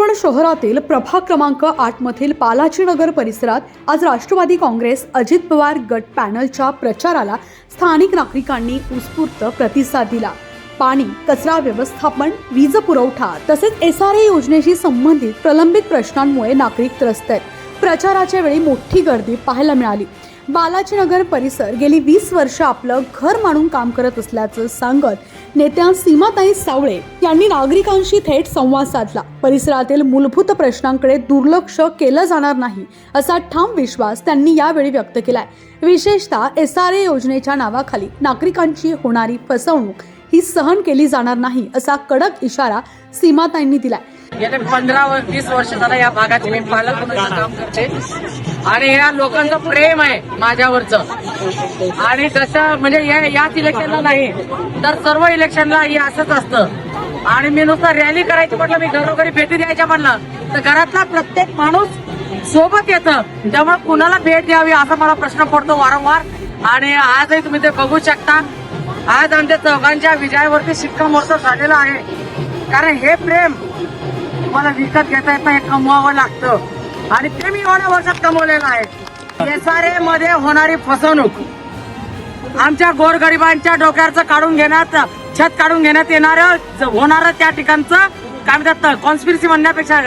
चिंचवड शहरातील प्रभाग क्रमांक 8 मधील बालाजी नगर परिसरात आज राष्ट्रवादी काँग्रेस अजित पवार गट पॅनलच्या प्रचाराला स्थानिक नागरिकांनी उत्स्फूर्त प्रतिसाद दिला। पाणी, कचरा व्यवस्थापन, वीज पुरवठा तसेच SRA योजनेशी संबंधित प्रलंबित प्रश्नांमुळे नागरिक त्रस्त आहेत। प्रचाराच्या वेळी मोठी गर्दी पाहायला मिळाली। बालाजी नगर परिसर गेली 20 वर्ष आपलं घर मानून काम करत असल्याचं सांगत नेत्या सीमाताई सावळे यांनी नागरिकांशी थेट संवाद साधला। परिसरातील मूलभूत प्रश्नांकडे दुर्लक्ष केलं जाणार नाही असा ठाम विश्वास त्यांनी यावेळी व्यक्त केलाय। विशेषतः SRA योजनेच्या नावाखाली नागरिकांची होणारी फसवणूक ही सहन केली जाणार नाही असा कडक इशारा सीमाताईंनी दिलाय। गेले 15-20 वर्ष झालं या भागात मी पालक म्हणून काम करते आणि या लोकांचं प्रेम आहे माझ्यावरचं। आणि तसं म्हणजे याच इलेक्शनला नाही तर सर्व इलेक्शनला हे असंच असतं। आणि मी नुसतं रॅली करायची म्हटलं, मी घरोघरी भेटी द्यायच्या म्हटलं तर घरातला प्रत्येक माणूस सोबत येतं, त्यामुळे कुणाला भेट द्यावी असा मला प्रश्न पडतो वारंवार। आणि आजही तुम्ही ते बघू शकता, आज आमच्या चौघांच्या विजयावरती शिक्कामोर्तब झालेला आहे। कारण हे प्रेम मला विकत घेता येत नाही, हे कमवावं लागतं आणि ते मी एवढ्या वर्षात कमवलेलं आहे। SRA मध्ये होणारी फसवणूक, आमच्या गोरगरिबांच्या डोक्यावरचं काढून घेण्यात, छत काढून घेण्यात येणारं होणारं त्या ठिकाणचं काय म्हणतात कॉन्स्पिरसी म्हणण्यापेक्षा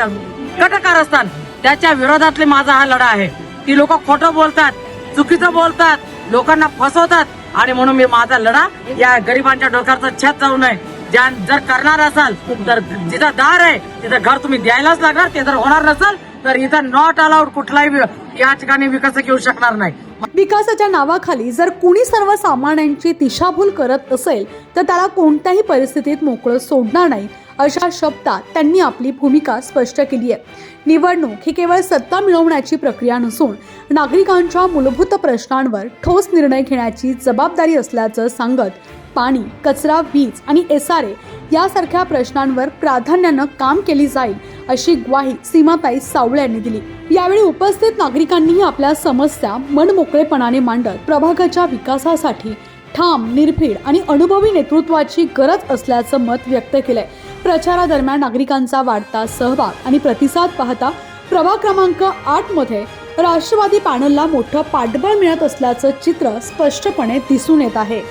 कटकारस्थान, त्याच्या विरोधातले माझा हा लढा आहे। ती लोक खोटं बोलतात, चुकीचं बोलतात, लोकांना फसवतात आणि म्हणून मी माझा लढा या गरिबांच्या डोक्यावरचं छत जाऊ नये। जर करणार असाल तर जिथं दार आहे तिथं घर तुम्ही द्यायलाच लागणार। ते जर होणार नसेल तर इथं नॉट अलाउड कुठलाही या ठिकाणी विकास घेऊ शकणार नाही। विकासाच्या नावाखाली जर कुणी सर्वसामान्यांची दिशाभूल करत असेल तर त्याला कोणत्याही परिस्थितीत मोकळं सोडणार नाही अशा शब्दात त्यांनी आपली भूमिका स्पष्ट केली आहे। निवडणूक ही केवळ सत्ता मिळवण्याची प्रक्रिया नसून नागरिकांच्या मूलभूत प्रश्नांवर ठोस निर्णय घेण्याची जबाबदारी असल्याचं सांगत पाणी, कचरा, वीज आणि SRA यासारख्या प्रश्नांवर प्राधान्यानं काम केली जाईल अशी ग्वाही सीमाताई सावळे यांनी दिली। यावेळी उपस्थित नागरिकांनी आपल्या समस्या मनमोकळेपणाने मांडत प्रभागाच्या विकासासाठी ठाम, निर्भीड आणि अनुभवी नेतृत्वाची गरज असल्याचं मत व्यक्त केलंय। प्रचारादरम्यान नागरिकांचा वाढता सहभाग आणि प्रतिसाद पाहता प्रभाग क्रमांक 8 मध्ये राष्ट्रवादी पॅनलला मोठं पाठबळ मिळत असल्याचं चित्र स्पष्टपणे दिसून येत आहे।